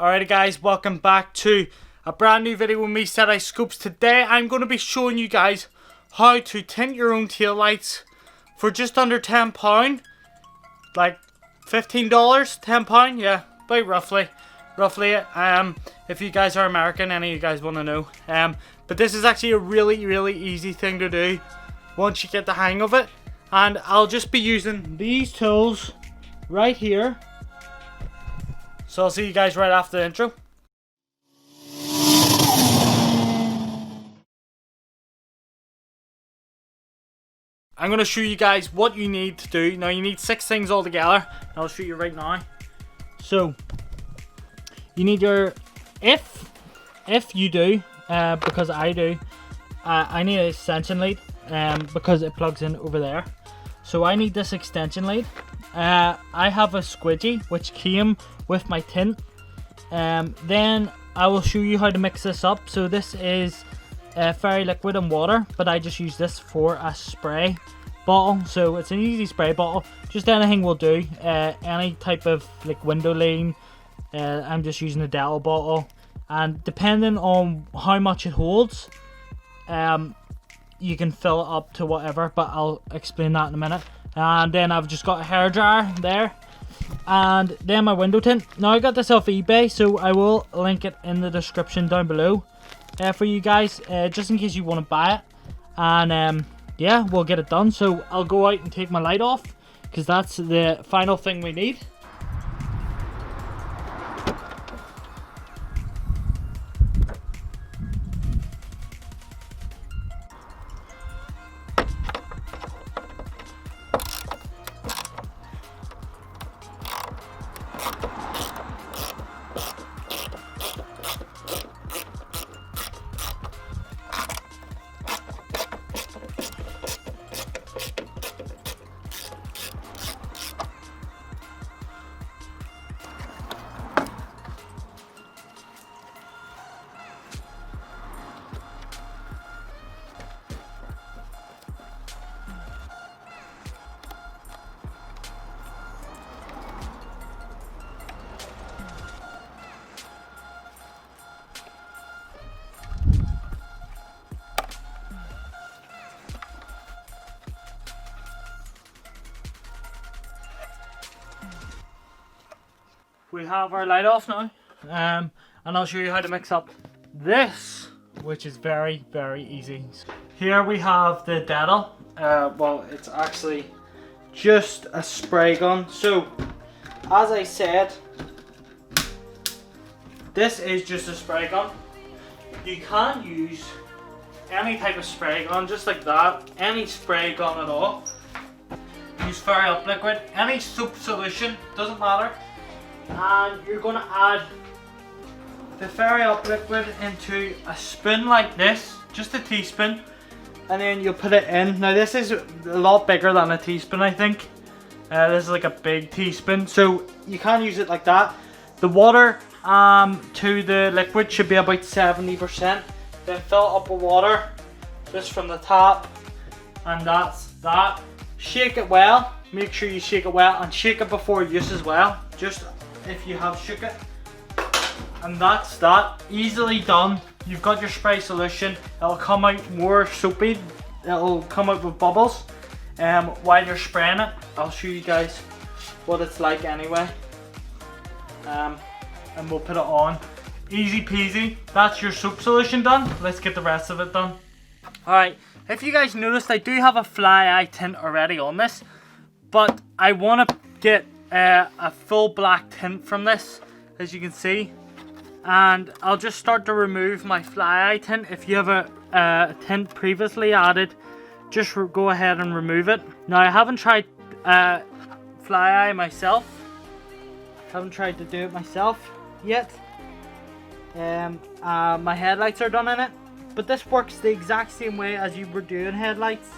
Alright guys, welcome back to a brand new video with me, Set Eye Scopes. Today I'm going to be showing you guys how to tint your own tail lights for just under £10. Like $15, £10, yeah, about roughly. If you guys are American, any of you guys want to know. But this is actually a really easy thing to do once you get the hang of it. And I'll just be using these tools right here. So I'll see you guys right after the intro. I'm going to show you guys what you need to do. Now you need 6 things all together. I'll show you right now. So you need your, if you do, because I do, I need an extension lead because it plugs in over there. So I need this extension lead. I have a squidgy which came with my tint. Then I will show you how to mix this up. So this is fairy liquid and water, but I just use this for a spray bottle. So it's an easy spray bottle, just anything will do. Any type of like window lean. I'm just using a Dettol bottle, and depending on how much it holds, you can fill it up to whatever, but I'll explain that in a minute. And then I've just got a hairdryer there, and then my window tint. Now I got this off eBay, so I will link it in the description down below for you guys, just in case you want to buy it. And yeah, we'll get it done. So I'll go out and take my light off, because that's the final thing we need. We have our light off now, and I'll show you how to mix up this, which is very easy. Here we have the Dettol. Well, it's actually just a spray gun. So as I said, this is just a spray gun. You can use any type of spray gun, just like that, any spray gun at all. Use Fairy Up liquid, any soap solution, doesn't matter. And you're going to add the Fairy Up liquid into a spoon like this, just a teaspoon, and then you'll put it in. Now this is a lot bigger than a teaspoon, I think. This is like a big teaspoon, so you can use it like that. The water to the liquid should be about 70%. Then fill it up with water just from the top, and that's that. Shake it well, make sure you shake it well, and shake it before use as well, just if you have shook it. And that's that, easily done. You've got your spray solution. It'll come out more soapy, it'll come out with bubbles while you're spraying it. I'll show you guys what it's like anyway, and we'll put it on. Easy peasy, that's your soap solution done. Let's get the rest of it done. Alright, if you guys noticed, I do have a fly eye tint already on this, but I want to get a full black tint from this, as you can see. And I'll just start to remove my fly eye tint. If you have a tint previously added, just go ahead and remove it. Now I haven't tried fly eye myself. Haven't tried to do it myself yet. My headlights are done in it, but this works the exact same way as you were doing headlights.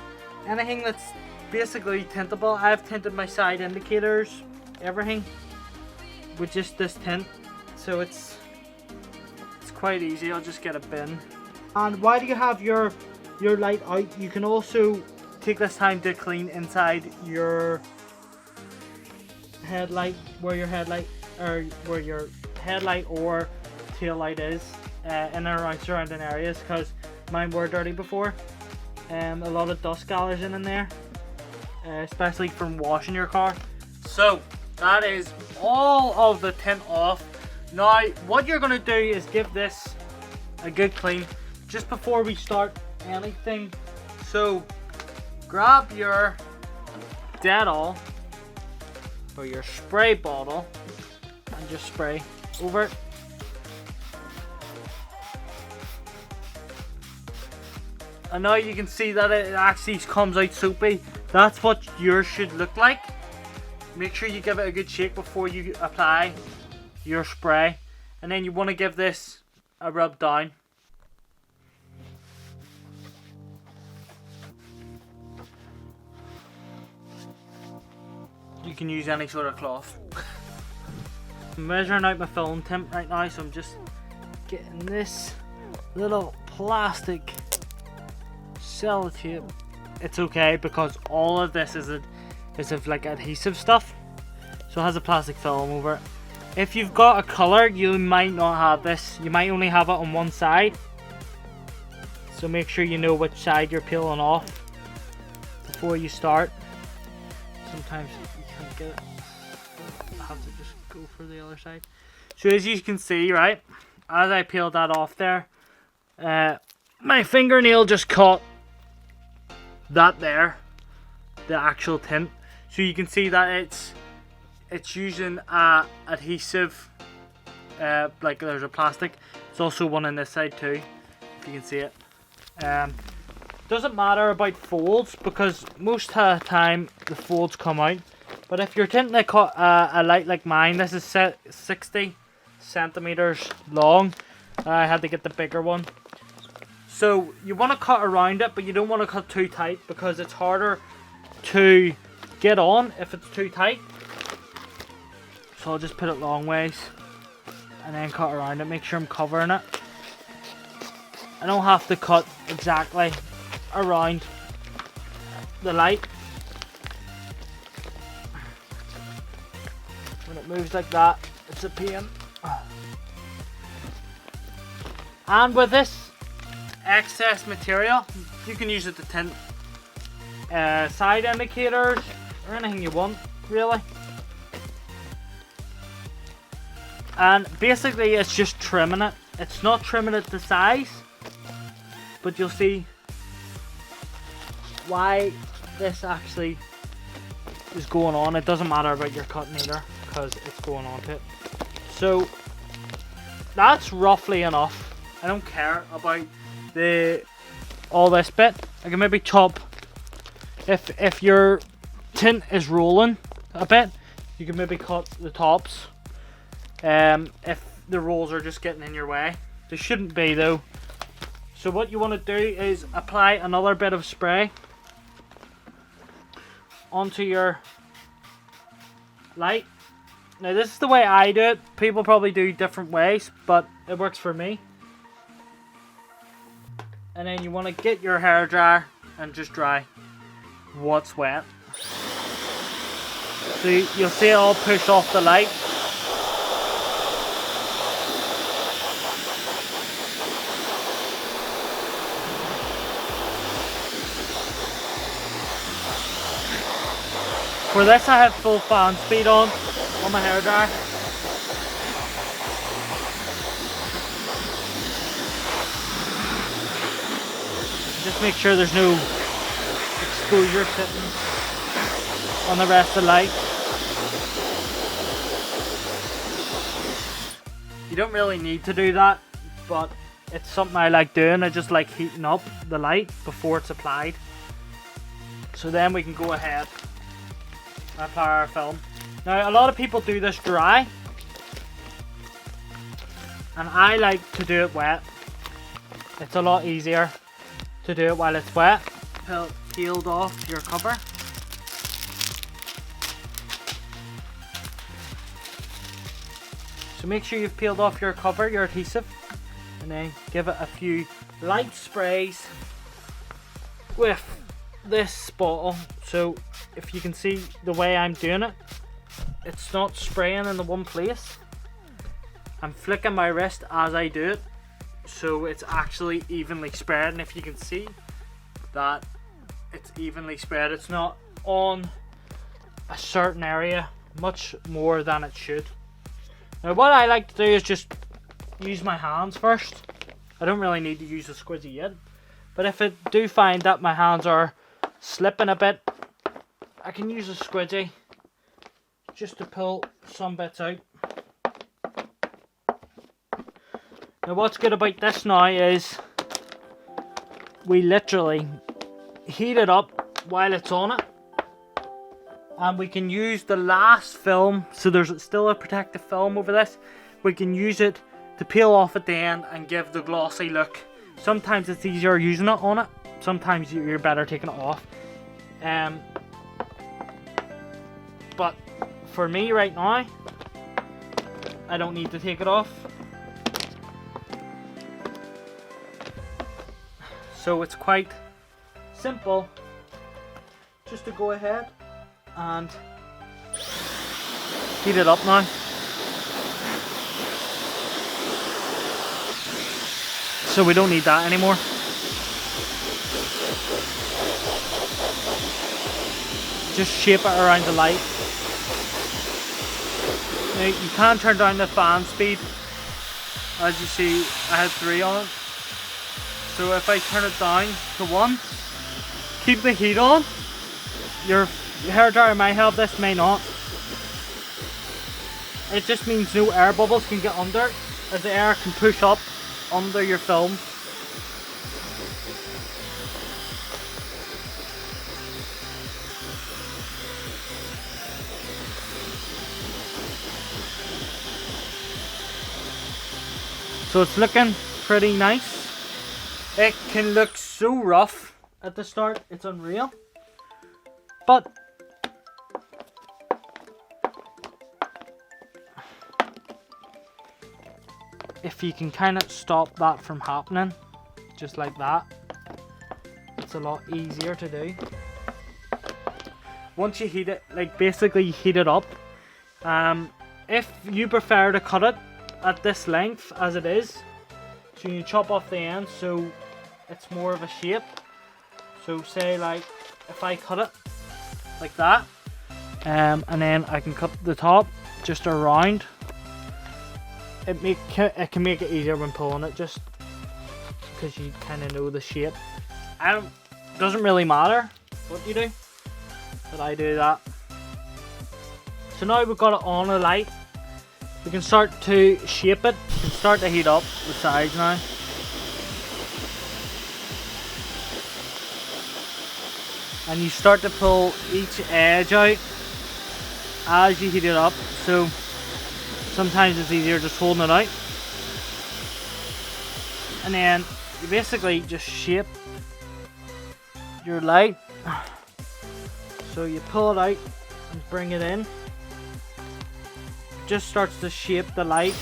Anything that's basically tintable. I've tinted my side indicators, everything, with just this tint. So it's quite easy. I'll just get a bin. And while you have your light out, you can also take this time to clean inside your headlight, where your headlight, or where your headlight or tail light is in and around surrounding areas, because mine were dirty before. A lot of dust gathers in there, especially from washing your car. So that is all of the tint off. Now what you're going to do is give this a good clean just before we start anything. So grab your Dettol or your spray bottle and just spray over it. And now you can see that it actually comes out soapy. That's what yours should look like. Make sure you give it a good shake before you apply your spray, and then you want to give this a rub down. You can use any sort of cloth. I'm measuring out my film tint right now, so I'm just getting this little plastic sellotape. It's okay because all of this is of like adhesive stuff, so it has a plastic film over it. If you've got a color, you might not have this. You might only have it on one side, so make sure you know which side you're peeling off before you start. Sometimes you can't get it. I have to just go for the other side. So as you can see, right, as I peeled that off there, my fingernail just caught that there, the actual tint. So you can see that it's using adhesive, like there's a plastic. There's also one on this side too, if you can see it. Doesn't matter about folds because most of the time the folds come out. But if you're tinting a light like mine, this is 60 centimeters long. I had to get the bigger one. So you want to cut around it, but you don't want to cut too tight because it's harder to get on if it's too tight. So I'll just put it long ways and then cut around it. Make sure I'm covering it. I don't have to cut exactly around the light. When it moves like that, it's a pain. And with this excess material, you can use it to tint side indicators or anything you want, really. And basically it's just trimming it. It's not trimming it to size, but you'll see why this actually is going on. It doesn't matter about your cutting either because it's going on to it. So that's roughly enough. I don't care about all this bit. I can maybe chop, if your tint is rolling a bit, you can maybe cut the tops. If the rolls are just getting in your way, they shouldn't be though. So what you want to do is apply another bit of spray onto your light. Now this is the way I do it. People probably do different ways, but it works for me. And then you want to get your hairdryer and just dry what's wet. So you'll see it all push off the light. For this I have full fan speed on my hairdryer. Just make sure there's no exposure sitting on the rest of the light. You don't really need to do that, but it's something I like doing. I just like heating up the light before it's applied. So then we can go ahead and apply our film. Now a lot of people do this dry, and I like to do it wet. It's a lot easier to do it while it's wet. Peeled off your cover. So make sure you've peeled off your cover, your adhesive, and then give it a few light sprays with this bottle. So if you can see the way I'm doing it, it's not spraying in the one place. I'm flicking my wrist as I do it, so it's actually evenly spread. And if you can see that it's evenly spread, it's not on a certain area much more than it should. Now what I like to do is just use my hands first. I don't really need to use the squidgy yet, but if I do find that my hands are slipping a bit, I can use a squidgy just to pull some bits out. Now what's good about this now is we literally heat it up while it's on it, and we can use the last film, so there's still a protective film over this. We can use it to peel off at the end and give the glossy look. Sometimes it's easier using it on it, sometimes you're better taking it off. But for me right now, I don't need to take it off. So it's quite simple just to go ahead and heat it up now. So we don't need that anymore. Just shape it around the light. Now you can turn down the fan speed. As you see, I had 3 on it. So if I turn it down to 1, keep the heat on. Your hairdryer might have this, may not. It just means no air bubbles can get under it, as the air can push up under your film. So it's looking pretty nice. It can look so rough at the start, it's unreal. But if you can kind of stop that from happening, just like that, it's a lot easier to do. Once you heat it, like basically heat it up, if you prefer to cut it at this length as it is, so you chop off the end so it's more of a shape. So say like if I cut it like that, and then I can cut the top just around, it can make it easier when pulling it, just because you kind of know the shape. Doesn't really matter what you do, but I do that. So now we've got it on a light, we can start to shape it. We can start to heat up the sides now. And you start to pull each edge out as you heat it up. So sometimes it's easier just holding it out. And then you basically just shape your light. So you pull it out and bring it in. Just starts to shape the light.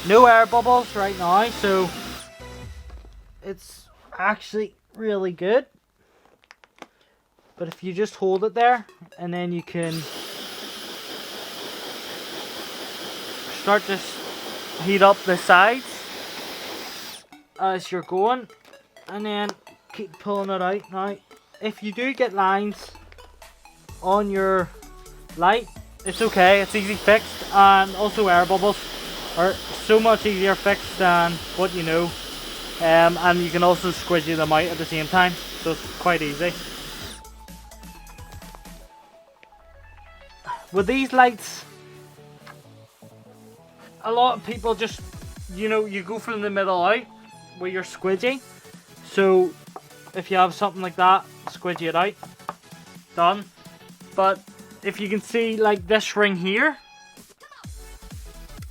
No air bubbles right now, so it's actually really good. But if you just hold it there, and then you can start to heat up the sides as you're going, and then keep pulling it out. Now if you do get lines on your light, it's okay, it's easy fixed, and also air bubbles are so much easier fixed than what you know, and you can also squidgy them out at the same time, so it's quite easy. With these lights, a lot of people just, you know, you go from the middle out with your squidgy. So if you have something like that, squidgy it out, done. But if you can see like this ring here,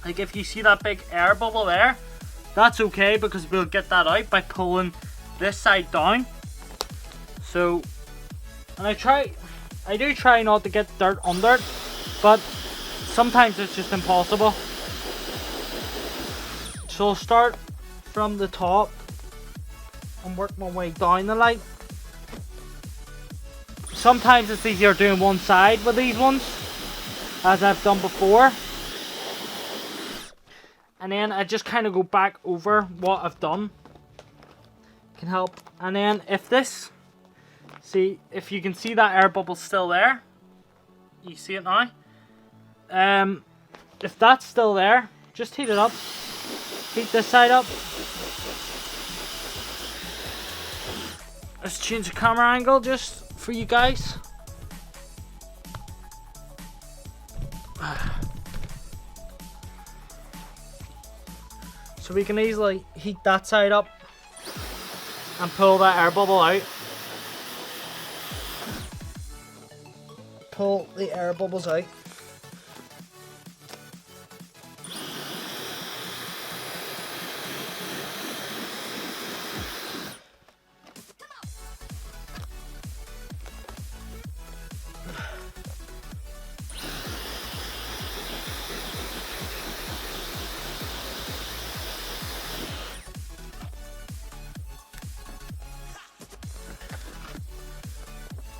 like if you see that big air bubble there, that's okay, because we'll get that out by pulling this side down. So, and I do try not to get dirt under it, but sometimes it's just impossible. So I'll start from the top and work my way down the light. sometimes it's easier doing one side with these ones, as I've done before. And then I just kind of go back over what I've done. Can help. And then if this, see, if you can see that air bubble still there, you see it now. If that's still there, just heat it up. Heat this side up. Let's change the camera angle just for you guys. So we can easily heat that side up and pull that air bubble out. Pull the air bubbles out.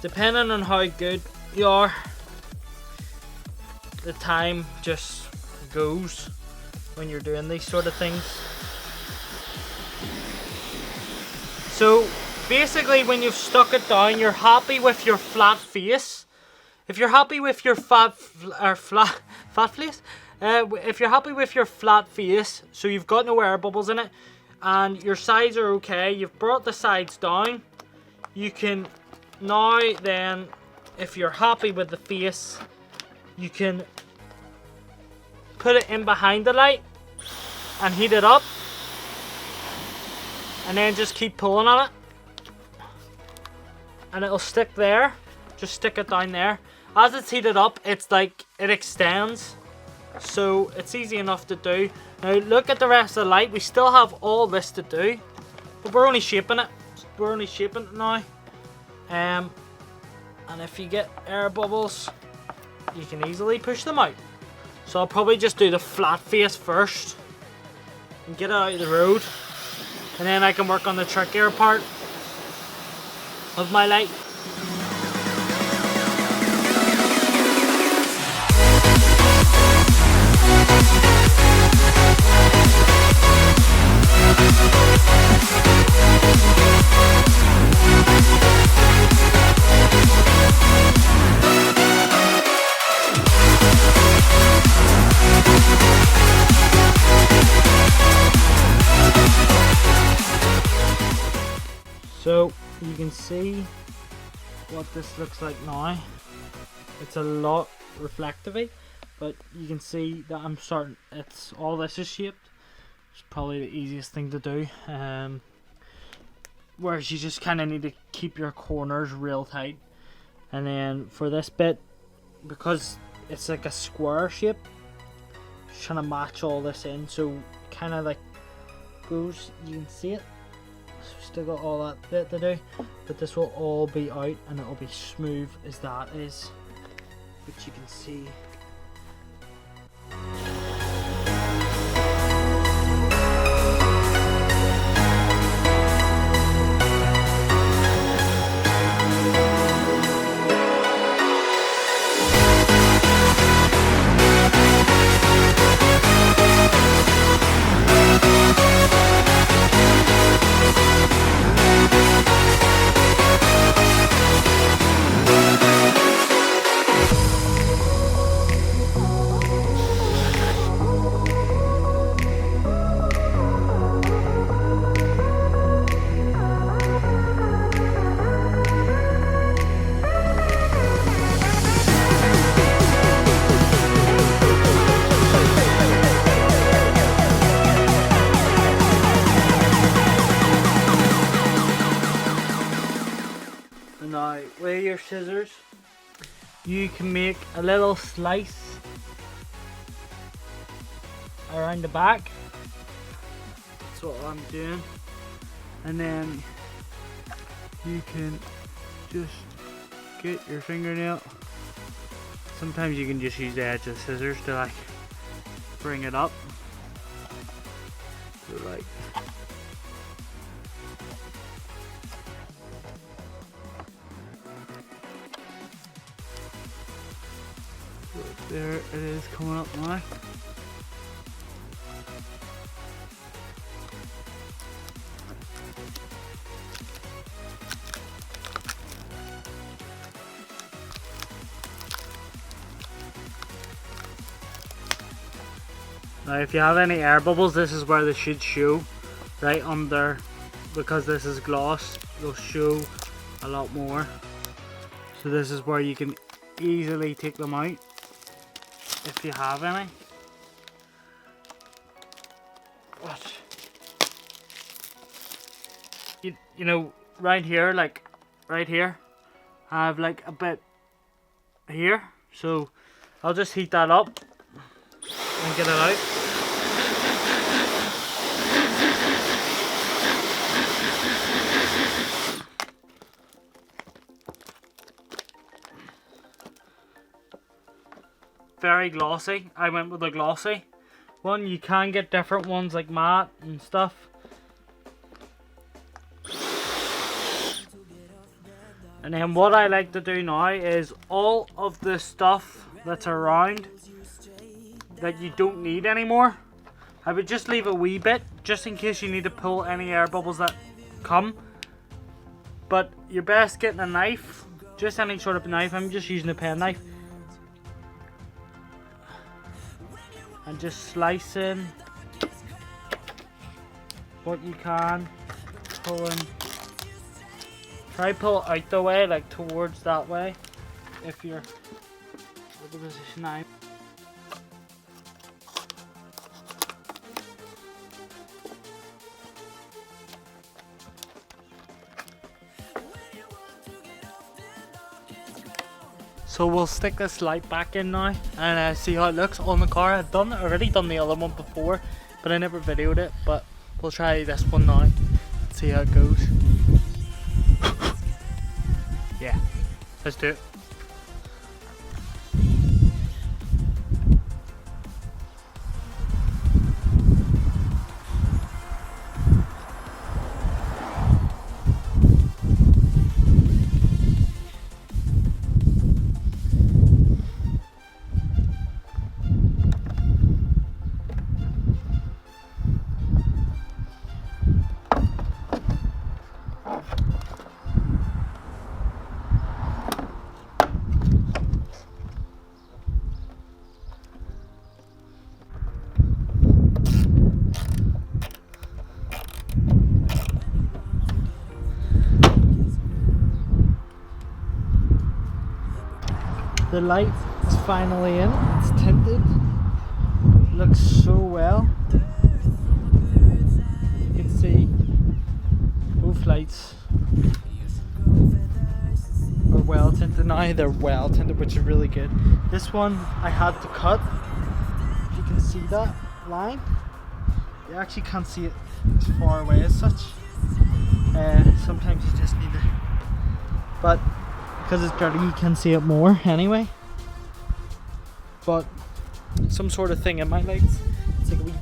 Depending on how good you are, the time just goes when you're doing these sort of things. So basically when you've stuck it down, you're happy with your flat face. If you're happy with your flat face, if you're happy with your flat face, so you've got no air bubbles in it, and your sides are okay, you've brought the sides down, you can now then, if you're happy with the face, you can put it in behind the light and heat it up, and then just keep pulling on it and it'll stick there. Just stick it down there. As it's heated up, it's like it extends, so it's easy enough to do. Now look at the rest of the light. We still have all this to do, but we're only shaping it. We're only shaping it now. And if you get air bubbles, you can easily push them out. So I'll probably just do the flat face first and get it out of the road, and then I can work on the trickier part of my light. So you can see what this looks like now. It's a lot reflectivey, but you can see that I'm starting, it's all this is shaped. It's probably the easiest thing to do. Whereas you just kind of need to keep your corners real tight. And then for this bit, because it's like a square shape, just trying to match all this in, so kind of like goes, you can see it. Still got all that bit to do, but this will all be out and it'll be smooth as that is, which you can see. Now with your scissors, you can make a little slice around the back. That's what I'm doing, and then you can just get your fingernail. Sometimes you can just use the edge of the scissors to like bring it up. So like There it is coming up now. Now if you have any air bubbles, this is where they should show, right under, because this is gloss, they'll show a lot more. So this is where you can easily take them out if you have any. What? You know, right here, like right here, I have like a bit here, so I'll just heat that up and get it out. Very glossy. I went with a glossy one. You can get different ones like matte and stuff. And then what I like to do now is all of the stuff that's around that you don't need anymore, I would just leave a wee bit just in case you need to pull any air bubbles that come. But you're best getting a knife, just any sort of knife. I'm just using a pen knife. And just slicing what you can, pulling. Try pull out the way, like towards that way, if you're with the position I'm. So we'll stick this light back in now and see how it looks on the car. I've already done the other one before, but I never videoed it. But we'll try this one now, see how it goes. Yeah, let's do it. The light is finally in, it's tinted, it looks so well. You can see both lights are well tinted now, they're well tinted, which is really good. This one I had to cut, you can see that line, you actually can't see it as far away as such. Sometimes you just need to, but because it's dirty you can see it more anyway. But some sort of thing in my lights, it's like a wee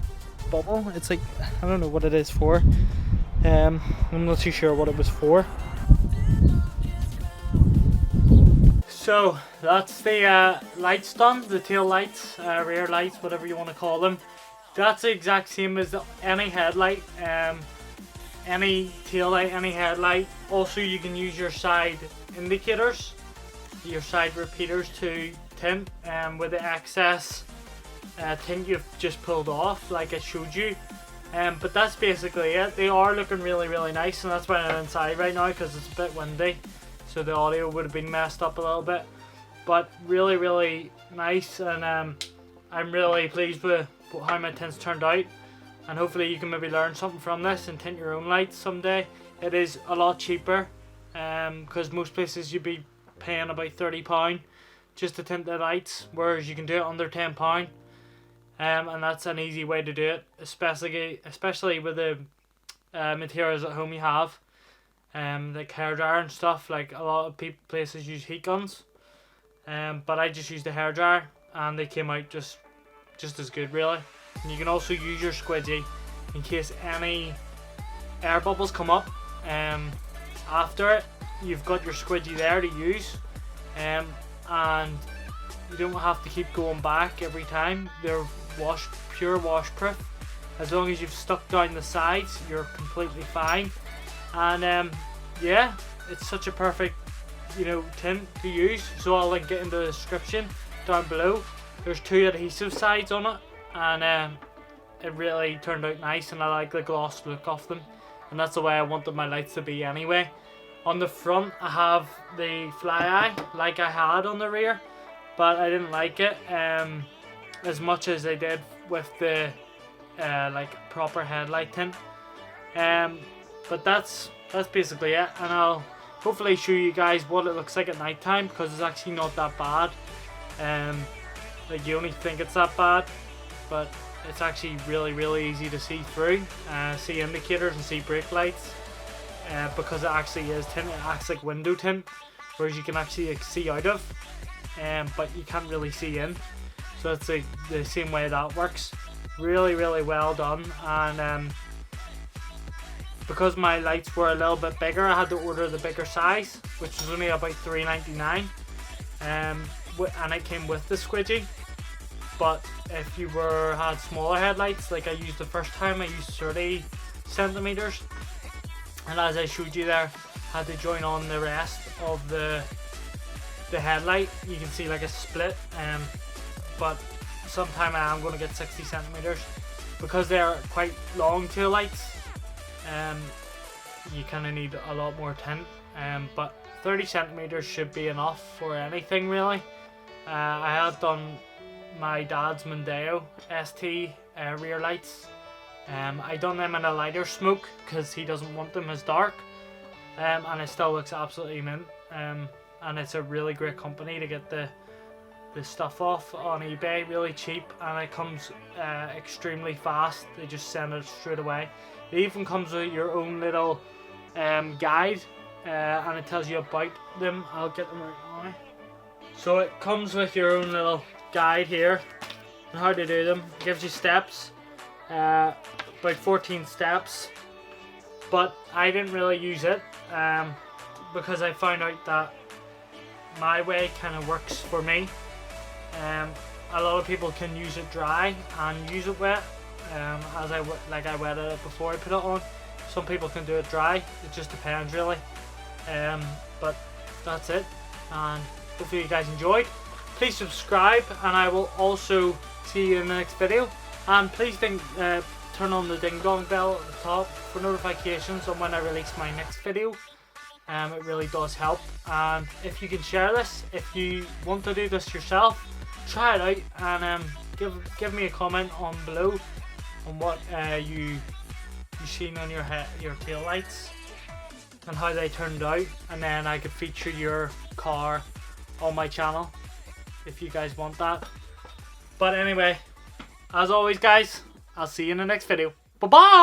bubble, it's like, I don't know what it is for. I'm not too sure what it was for. So that's the lights done, the tail lights, rear lights, whatever you want to call them. That's the exact same as any headlight, any tail light, any headlight. Also you can use your side indicators, your side repeaters to tint with the excess tint you've just pulled off like I showed you. But that's basically it. They are looking really nice, and that's why I'm inside right now because it's a bit windy, so the audio would have been messed up a little bit. But really nice, and I'm really pleased with how my tints turned out, and hopefully you can maybe learn something from this and tint your own lights someday. It is a lot cheaper because most places you'd be paying about £30 just to tint the lights, whereas you can do it under £10. And that's an easy way to do it, especially with the materials at home you have, like hairdryer and stuff. Like a lot of places use heat guns, but I just used a hairdryer and they came out just as good really. And you can also use your squidgy in case any air bubbles come up. After it, you've got your squidgy there to use, and You don't have to keep going back every time. They're pure washproof. As long as you've stuck down the sides, you're completely fine. And yeah, it's such a perfect, you know, tint to use. So I'll link it in the description down below. There's 2 adhesive sides on it, and it really turned out nice, and I like the gloss look of them, and that's the way I wanted my lights to be anyway. On the front I have the fly eye like I had on the rear, but I didn't like it as much as I did with the like proper headlight tint. But that's basically it, and I'll hopefully show you guys what it looks like at night time, because it's actually not that bad. Like, you only think it's that bad, but it's actually really easy to see through, see indicators and see brake lights, because it actually is tint. It acts like window tint, whereas you can actually see out of, but you can't really see in. So it's like the same way that works. Really well done. And because my lights were a little bit bigger, I had to order the bigger size, which was only about $3.99, and it came with the squidgy. But if you had smaller headlights, like I used the first time, I used 30 centimeters, and as I showed you there, had to join on the rest of the headlight. You can see like a split, but sometime I am going to get 60 centimeters because they are quite long tail lights. You kind of need a lot more tint, but 30 centimeters should be enough for anything really. I have done my dad's Mondeo ST rear lights. I done them in a lighter smoke because he doesn't want them as dark, and it still looks absolutely mint. And it's a really great company to get the stuff off on eBay, really cheap, and it comes extremely fast. They just send it straight away. It even comes with your own little guide, and it tells you about them. I'll get them right now. So it comes with your own little guide here on how to do them. It gives you steps, about 14 steps, but I didn't really use it because I found out that my way kind of works for me. A lot of people can use it dry and use it wet, as I wetted it before I put it on. Some people can do it dry, it just depends really. But that's it, and hopefully you guys enjoyed. Please subscribe, and I will also see you in the next video. And please turn on the ding dong bell at the top for notifications on when I release my next video. It really does help. And if you can share this, if you want to do this yourself, try it out, and give me a comment on below on what you seen on your tail lights and how they turned out, and then I could feature your car on my channel if you guys want that. But anyway, as always guys, I'll see you in the next video. Bye bye.